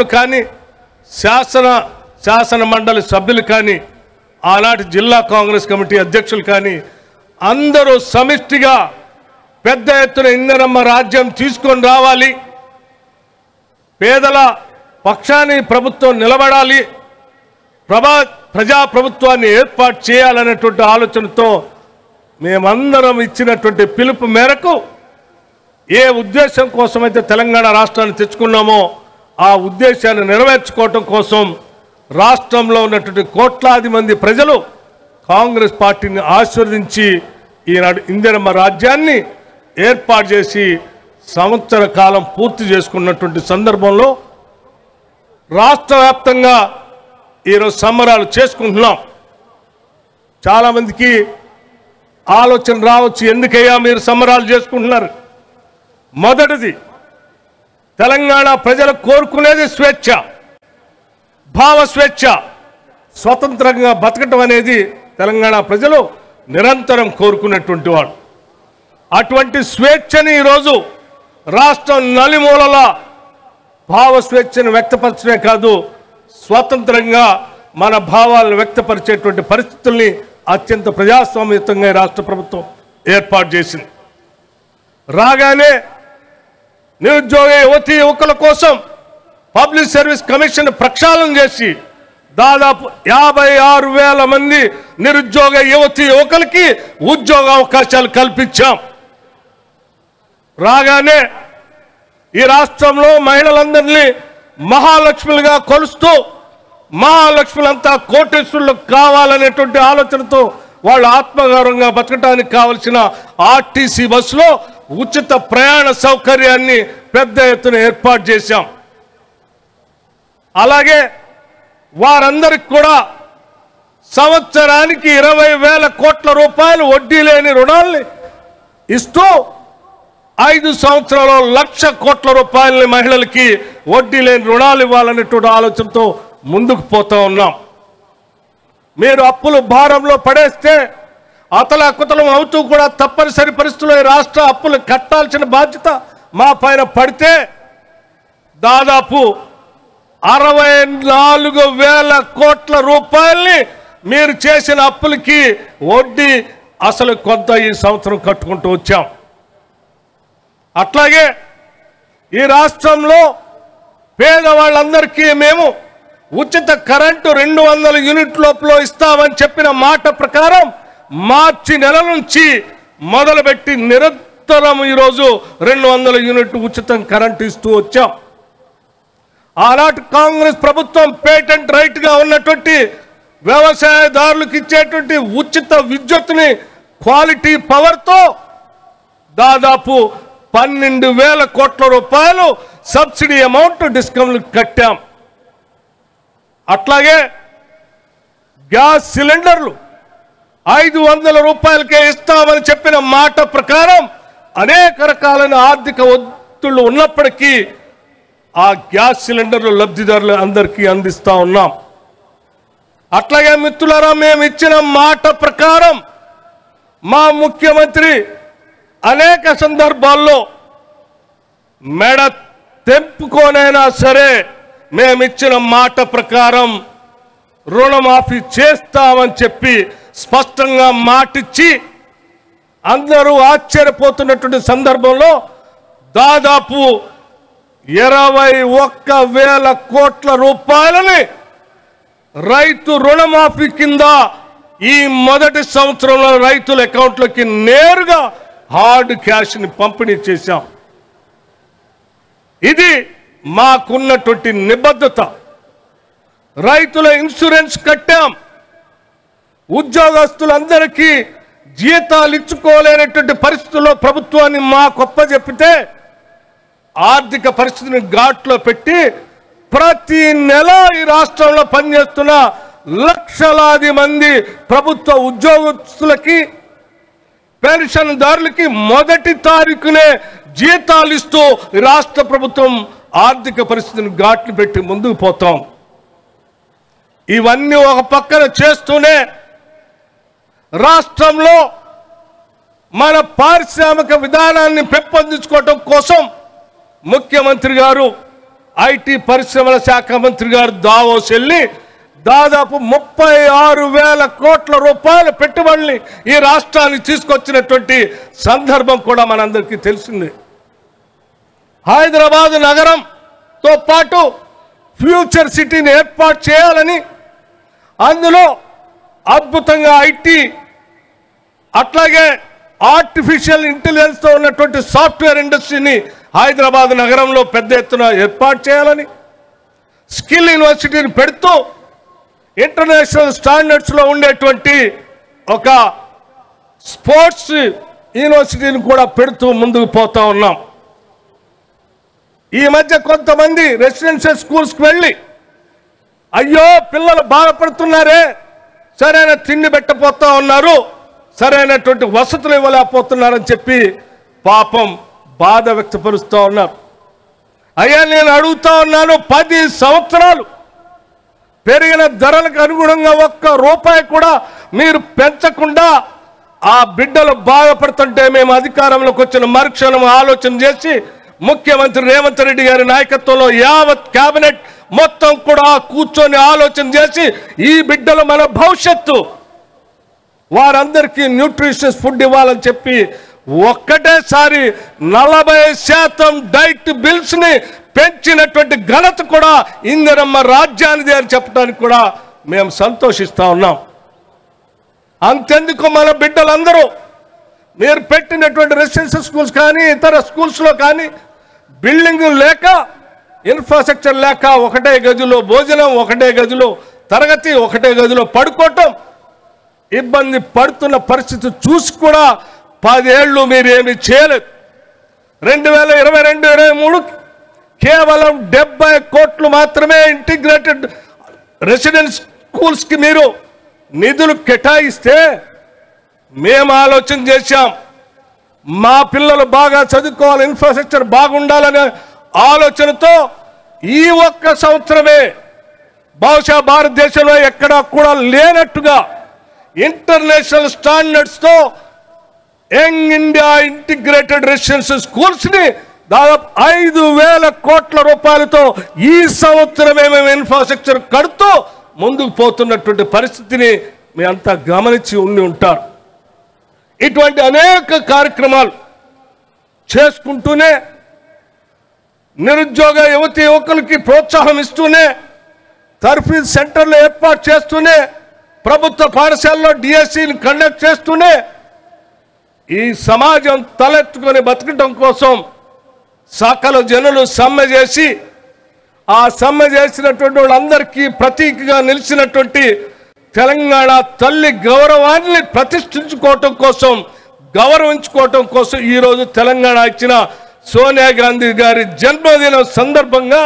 మంత్రులు కానీ శాసన మండలి సభ్యులు కానీ ఆనాటి జిల్లా కాంగ్రెస్ కమిటీ అధ్యక్షులు కానీ అందరూ సమిష్టిగా పెద్ద ఎత్తున ఇందిరమ్మ రాజ్యం తీసుకొని రావాలి, పేదల పక్షాన్ని ప్రభుత్వం నిలబడాలి, ప్రజా ప్రభుత్వాన్ని ఏర్పాటు చేయాలనేటువంటి ఆలోచనతో మేమందరం ఇచ్చినటువంటి పిలుపు మేరకు ఏ ఉద్దేశం కోసమైతే తెలంగాణ రాష్ట్రాన్ని తెచ్చుకున్నామో ఆ ఉద్దేశాన్ని నెరవేర్చుకోవటం కోసం రాష్ట్రంలో ఉన్నటువంటి కోట్లాది మంది ప్రజలు కాంగ్రెస్ పార్టీని ఆశీర్వదించి ఈనాడు ఇందిరమ్మ రాజ్యాన్ని ఏర్పాటు చేసి సంవత్సర కాలం పూర్తి చేసుకున్నటువంటి సందర్భంలో రాష్ట్ర వ్యాప్తంగా ఈరోజు సంబరాలు చేసుకుంటున్నాం. చాలామందికి ఆలోచన రావచ్చు, ఎందుకయ్యా మీరు సంబరాలు చేసుకుంటున్నారు? మొదటిది, తెలంగాణ ప్రజలు కోరుకునేది స్వేచ్ఛ, భావ స్వేచ్ఛ, స్వతంత్రంగా బతకటం అనేది తెలంగాణ ప్రజలు నిరంతరం కోరుకునేటువంటి వాడు. అటువంటి స్వేచ్ఛని ఈరోజు రాష్ట్రం నలుమూలల భావ స్వేచ్ఛను వ్యక్తపరచడమే కాదు, స్వతంత్రంగా మన భావాలను వ్యక్తపరిచేటువంటి పరిస్థితుల్ని అత్యంత ప్రజాస్వామ్యయుతంగా రాష్ట్ర ప్రభుత్వం ఏర్పాటు చేసింది. రాగానే నిరుద్యోగ యువతీ యువకుల కోసం పబ్లిక్ సర్వీస్ కమిషన్ ప్రక్షాళన చేసి దాదాపు 56,000 మంది నిరుద్యోగ యువతీ యువకులకి ఉద్యోగ అవకాశాలు కల్పించాం. రాగానే ఈ రాష్ట్రంలో మహిళలందరినీ మహాలక్ష్ములుగా కొలుస్తూ మహాలక్ష్ములంతా కోటేశ్వరులు కావాలనేటువంటి ఆలోచనతో వాళ్ళు ఆత్మగౌరవంగా బతకడానికి కావలసిన ఆర్టీసీ బస్సులో ఉచిత ప్రయాణ సౌకర్యాన్ని పెద్ద ఎత్తున ఏర్పాటు చేశాం. అలాగే వారందరికి కూడా సంవత్సరానికి 20,000 కోట్ల రూపాయలు వడ్డీ లేని రుణాల్ని ఇస్తూ 5 సంవత్సరాల్లో 1,00,000 కోట్ల రూపాయలని మహిళలకి వడ్డీ లేని రుణాలు ఇవ్వాలనేటువంటి ఆలోచనతో ముందుకు పోతా ఉన్నాం. మీరు అప్పులు భారంలో పడేస్తే అతలాకుతలం అవుతూ కూడా తప్పనిసరి పరిస్థితుల్లో ఈ రాష్ట్ర అప్పులు కట్టాల్సిన బాధ్యత మా పైన పడితే దాదాపు 64,000 కోట్ల రూపాయల్ని మీరు చేసిన అప్పులకి వడ్డీ అసలు కొంత ఈ సంవత్సరం కట్టుకుంటూ వచ్చాం. అట్లాగే ఈ రాష్ట్రంలో పేదవాళ్ళందరికీ మేము ఉచిత కరెంటు 200 యూనిట్ లోపల ఇస్తామని చెప్పిన మాట ప్రకారం మార్చి నెల నుంచి మొదలుపెట్టి నిరంతరం ఈరోజు 200 యూనిట్ ఉచితం కరెంటు ఇస్తూ వచ్చాం. ఆనాటి కాంగ్రెస్ ప్రభుత్వం పేటెంట్ రైట్గా ఉన్నటువంటి వ్యవసాయదారులకు ఇచ్చేటువంటి ఉచిత విద్యుత్తుని క్వాలిటీ పవర్తో దాదాపు 12,000 కోట్ల రూపాయలు సబ్సిడీ అమౌంట్ డిస్కౌంట్ కట్టాం. అట్లాగే గ్యాస్ సిలిండర్లు 500 రూపాయలకే ఇస్తామని చెప్పిన మాట ప్రకారం అనేక రకాలైన ఆర్థిక ఒత్తిళ్లు ఉన్నప్పటికీ ఆ గ్యాస్ సిలిండర్లు లబ్ధిదారులు అందరికీ అందిస్తా ఉన్నాం. అట్లాగే మిత్రులారా, మేము ఇచ్చిన మాట ప్రకారం మా ముఖ్యమంత్రి అనేక సందర్భాల్లో మెడ తెంపుకోనైనా సరే మేమిచ్చిన మాట ప్రకారం రుణమాఫీ చేస్తామని చెప్పి స్పష్టంగా మాటిచ్చి అందరూ ఆశ్చర్యపోతున్నటువంటి సందర్భంలో దాదాపు 21,000 కోట్ల రూపాయలని రైతు రుణమాఫీ కింద ఈ మొదటి సంవత్సరంలో రైతుల అకౌంట్లోకి నేరుగా హార్డ్ క్యాష్ని పంపిణీ చేశాం. ఇది మాకున్నటువంటి నిబద్ధత. రైతుల ఇన్సూరెన్స్ కట్టాం. ఉద్యోగస్తులందరికీ జీతాలు ఇచ్చుకోలేనటువంటి పరిస్థితుల్లో ప్రభుత్వాన్ని మా గొప్ప చెప్పితే ఆర్థిక పరిస్థితిని ఘాట్లో పెట్టి ప్రతి నెల ఈ రాష్ట్రంలో పనిచేస్తున్న లక్షలాది మంది ప్రభుత్వ ఉద్యోగస్తులకి పెన్షన్దారులకి మొదటి తారీఖునే జీతాలు ఇస్తూ రాష్ట్ర ప్రభుత్వం ఆర్థిక పరిస్థితిని ఘాట్లు పెట్టి ముందుకు పోతాం. ఇవన్నీ ఒక పక్కన చేస్తూనే రాష్ట్రంలో మన పారిశ్రామిక విధానాన్ని పెంపొందించుకోవటం కోసం ముఖ్యమంత్రి గారు ఐటీ పరిశ్రమల శాఖ మంత్రి గారు దావోస్ వెళ్ళి దాదాపు 36,000 కోట్ల రూపాయల పెట్టుబడుల్ని ఈ రాష్ట్రానికి తీసుకొచ్చినటువంటి సందర్భం కూడా మనందరికీ తెలిసింది. హైదరాబాద్ నగరంతో పాటు ఫ్యూచర్ సిటీని ఏర్పాటు చేయాలని, అందులో అద్భుతంగా ఐటీ అట్లాగే ఆర్టిఫిషియల్ ఇంటెలిజెన్స్తో ఉన్నటువంటి సాఫ్ట్వేర్ ఇండస్ట్రీని హైదరాబాద్ నగరంలో పెద్ద ఎత్తున ఏర్పాటు చేయాలని, స్కిల్ యూనివర్సిటీని పెడుతూ ఇంటర్నేషనల్ స్టాండర్డ్స్లో ఉండేటువంటి ఒక స్పోర్ట్స్ యూనివర్సిటీని కూడా పెడుతూ ముందుకు పోతా ఉన్నాం. ఈ మధ్య కొంతమంది రెసిడెన్షియల్ స్కూల్స్కి వెళ్ళి అయ్యో పిల్లలు బాధపడుతున్నారే, సరైన తిండి పెట్టపోతా ఉన్నారు, సరైనటువంటి వసతులు ఇవ్వలేకపోతున్నారని చెప్పి పాపం బాధ వ్యక్తపరుస్తూ ఉన్నారు. అయ్యా నేను అడుగుతా ఉన్నాను, 10 సంవత్సరాలు పెరిగిన ధరలకు అనుగుణంగా ఒక్క రూపాయి కూడా మీరు పెంచకుండా ఆ బిడ్డలు బాధపడుతుంటే మేము అధికారంలోకి వచ్చిన మరుక్షణం ఆలోచన చేసి ముఖ్యమంత్రి రేవంత్ రెడ్డి గారి నాయకత్వంలో యావత్ కేబినెట్ మొత్తం కూడా కూర్చొని ఆలోచన చేసి ఈ బిడ్డలు మన భవిష్యత్తు, వారందరికీ న్యూట్రిషియస్ ఫుడ్ ఇవ్వాలని చెప్పి ఒక్కటేసారి 40% డైట్ బిల్స్ ని పెంచినటువంటి ఘనత కూడా ఇందిరమ్మ రాజ్యానిది అని చెప్పడానికి కూడా మేము సంతోషిస్తా ఉన్నాం. అంతెందుకు మన బిడ్డలందరూ మీరు పెట్టినటువంటి రెసిడెన్షియల్ స్కూల్స్ కానీ ఇతర స్కూల్స్లో కానీ బిల్డింగ్ లేక, ఇన్ఫ్రాస్ట్రక్చర్ లేక ఒకటే గదిలో భోజనం, ఒకటే గదిలో తరగతి, ఒకటే గదిలో పడుకోవటం, ఇబ్బంది పడుతున్న పరిస్థితి చూసి కూడా 10 ఏళ్ళు మీరు ఏమి చేయలేదు. 2022-23 కేవలం 70 కోట్లు మాత్రమే ఇంటిగ్రేటెడ్ రెసిడెన్స్ స్కూల్స్కి మీరు నిధులు కేటాయిస్తే మేము ఆలోచన చేశాం, మా పిల్లలు బాగా చదువుకోవాలి, ఇన్ఫ్రాస్ట్రక్చర్ బాగుండాలనే ఆలోచనతో ఈ ఒక్క సంవత్సరమే బహుశా భారతదేశంలో ఎక్కడా కూడా లేనట్టుగా ఇంటర్నేషనల్ స్టాండర్డ్స్తో యంగ్ ఇండియా ఇంటిగ్రేటెడ్ రెసిడెన్షియల్ స్కూల్స్ని దాదాపు 5,000 కోట్ల రూపాయలతో ఈ సంవత్సరమే మేము ఇన్ఫ్రాస్ట్రక్చర్ కడుతూ ముందుకు పోతున్నటువంటి పరిస్థితిని మీ అంతా గమనించి ఉండి ఉంటారు. ఇటువంటి అనేక కార్యక్రమాలు చేసుకుంటూనే, నిరుద్యోగ యువతి యువకులకి ప్రోత్సాహం ఇస్తూనే, తర్ఫీదు సెంటర్లు ఏర్పాటు చేస్తూనే, ప్రభుత్వ పాఠశాలలో డిఎస్సిని కండక్ట్ చేస్తూనే ఈ సమాజం తలెత్తుకొని బతకడం కోసం సకల జనులు సమ్మె చేసి, ఆ సమ్మె చేసినటువంటి వాళ్ళందరికీ ప్రతీకగా నిలిచినటువంటి తెలంగాణ తల్లి గౌరవాన్ని ప్రతిష్ఠించుకోవటం కోసం, గౌరవించుకోవటం కోసం ఈరోజు తెలంగాణ ఇచ్చిన సోనియా గాంధీ గారి జన్మదినం సందర్భంగా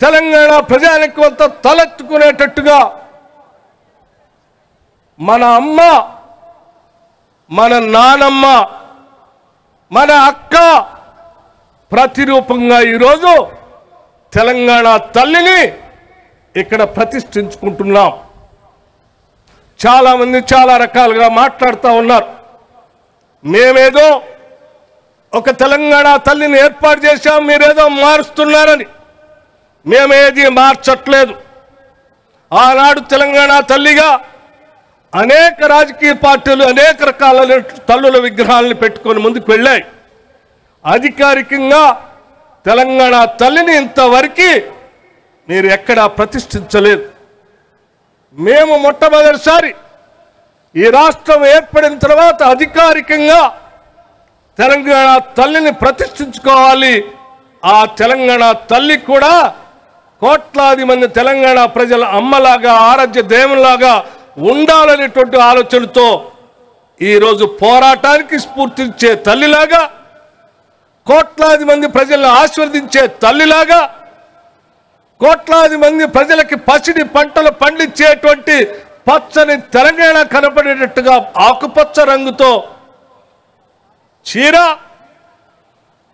తెలంగాణ ప్రజానికి అంతా తలెత్తుకునేటట్టుగా మన అమ్మ, మన నానమ్మ, మన అక్క ప్రతిరూపంగా ఈరోజు తెలంగాణ తల్లిని ఇక్కడ ప్రతిష్ఠించుకుంటున్నాం. చాలామంది చాలా రకాలుగా మాట్లాడుతూ ఉన్నారు. మేమేదో ఒక తెలంగాణ తల్లిని ఏర్పాటు చేశాం, మీరేదో మారుస్తున్నారని. మేమేది మార్చట్లేదు. ఆనాడు తెలంగాణ తల్లిగా అనేక రాజకీయ పార్టీలు అనేక రకాల తల్లుల విగ్రహాలను పెట్టుకొని ముందుకు వెళ్ళాయి. అధికారికంగా తెలంగాణ తల్లిని ఇంతవరకు మీరు ఎక్కడా ప్రతిష్ఠించలేదు. మేము మొట్టమొదటిసారి ఈ రాష్ట్రం ఏర్పడిన తర్వాత అధికారికంగా తెలంగాణ తల్లిని ప్రతిష్ఠించుకోవాలి. ఆ తెలంగాణ తల్లి కూడా కోట్లాది మంది తెలంగాణ ప్రజల అమ్మలాగా, ఆరాధ్య దేవునిలాగా ఉండాలనేటువంటి ఆలోచనతో ఈరోజు పోరాటానికి స్ఫూర్తించే తల్లిలాగా, కోట్లాది మంది ప్రజలను ఆశీర్వదించే తల్లిలాగా, కోట్లాది మంది ప్రజలకి పసిడి పంటలు పండించేటువంటి పచ్చని తెలంగాణ కనపడేటట్టుగా ఆకుపచ్చ రంగుతో చీర,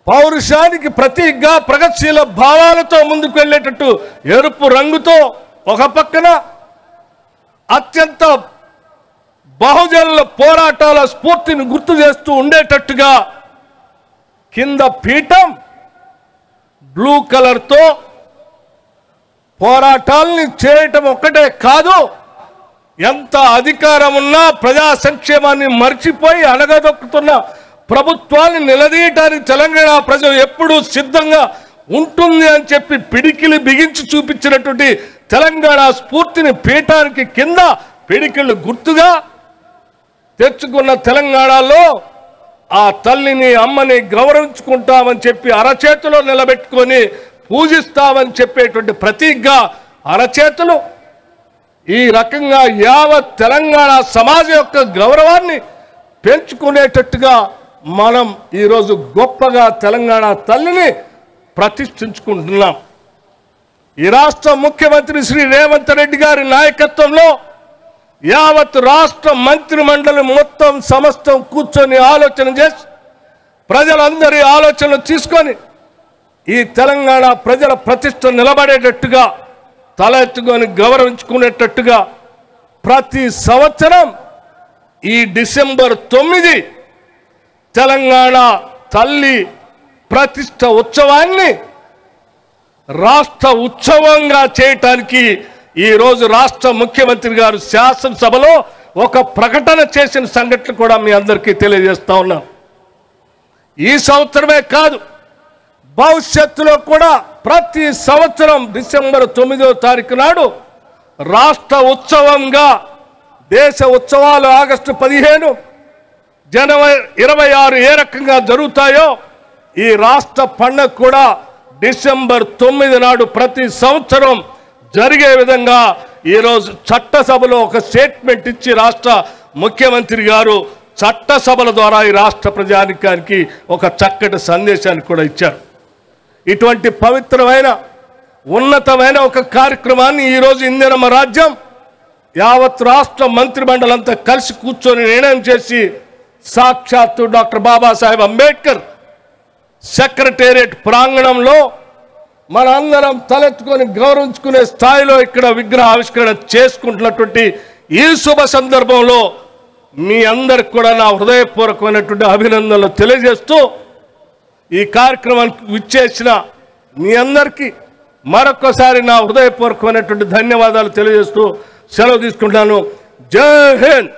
పౌరుషానికి ప్రతీకగా ప్రగతిశీల భావాలతో ముందుకు వెళ్ళేటట్టు ఎరుపు రంగుతో ఒక పక్కన అత్యంత బహుజనుల పోరాటాల స్ఫూర్తిని గుర్తు చేస్తూ ఉండేటట్టుగా కింద పీఠం బ్లూ కలర్తో పోరాటాల్ని చేయటం ఒక్కటే కాదు, ఎంత అధికారం ఉన్నా ప్రజా సంక్షేమాన్ని మర్చిపోయి అణగదొక్కుతున్న ప్రభుత్వాన్ని నిలదీయటానికి తెలంగాణ ప్రజలు ఎప్పుడూ సిద్ధంగా ఉంటుంది అని చెప్పి పిడికిలి బిగించి చూపించినటువంటి తెలంగాణ స్ఫూర్తిని పీఠానికి కింద పిడికిళ్ళు గుర్తుగా తెచ్చుకున్న తెలంగాణలో ఆ తల్లిని అమ్మని గౌరవించుకుంటామని చెప్పి అరచేతిలో నిలబెట్టుకొని పూజిస్తామని చెప్పేటువంటి ప్రతీకగా అరచేతులు ఈ రకంగా యావత్ తెలంగాణ సమాజం యొక్క గౌరవాన్ని పెంచుకునేటట్టుగా మనం ఈరోజు గొప్పగా తెలంగాణ తల్లిని ప్రతిష్ఠించుకుంటున్నాం. ఈ రాష్ట్ర ముఖ్యమంత్రి శ్రీ రేవంత్ రెడ్డి గారి నాయకత్వంలో యావత్ రాష్ట్ర మంత్రి మండలి మొత్తం సమస్తం కూర్చొని ఆలోచన చేసి ప్రజలందరి ఆలోచనలు తీసుకొని ఈ తెలంగాణ ప్రజల ప్రతిష్ట నిలబడేటట్టుగా తల ఎత్తుకొని గౌరవించుకునేటట్టుగా ప్రతి సంవత్సరం ఈ డిసెంబర్ 9 తెలంగాణ తల్లి ప్రతిష్ట ఉత్సవాన్ని రాష్ట్ర ఉత్సవంగా చేయటానికి ఈరోజు రాష్ట్ర ముఖ్యమంత్రి గారు శాసనసభలో ఒక ప్రకటన చేసిన సంఘటన కూడా మీ అందరికీ తెలియజేస్తా ఉన్నాం. ఈ సంవత్సరమే కాదు, భవిష్యత్తులో కూడా ప్రతి సంవత్సరం డిసెంబర్ 9వ తారీఖు నాడు రాష్ట్ర ఉత్సవంగా, దేశ ఉత్సవాలు ఆగస్టు 15, జనవరి 26 ఏ రకంగా జరుగుతాయో ఈ రాష్ట్ర పండుగ కూడా డిసెంబర్ 9 నాడు ప్రతి సంవత్సరం జరిగే విధంగా ఈరోజు చట్టసభలో ఒక స్టేట్మెంట్ ఇచ్చి రాష్ట్ర ముఖ్యమంత్రి గారు చట్టసభల ద్వారా ఈ రాష్ట్ర ప్రజానికానికి ఒక చక్కటి సందేశాన్ని కూడా ఇచ్చారు. ఇటువంటి పవిత్రమైన ఉన్నతమైన ఒక కార్యక్రమాన్ని ఈరోజు ఇందిరమ్మ రాజ్యం యావత్ రాష్ట్ర మంత్రి మండలంతా కలిసి కూర్చొని నిర్ణయం చేసి సాక్షాత్తు డాక్టర్ బాబాసాహెబ్ అంబేద్కర్ సెక్రటేరియట్ ప్రాంగణంలో మన అందరం తలెత్తుకొని గౌరవించుకునే స్థాయిలో ఇక్కడ విగ్రహ ఆవిష్కరణ చేసుకుంటున్నటువంటి ఈ శుభ సందర్భంలో మీ అందరికి కూడా నా హృదయపూర్వకమైనటువంటి అభినందనలు తెలియజేస్తూ ఈ కార్యక్రమానికి విచ్చేసిన మీ అందరికీ మరొకసారి నా హృదయపూర్వకమైనటువంటి ధన్యవాదాలు తెలియజేస్తూ సెలవు తీసుకుంటాను. జై హింద్.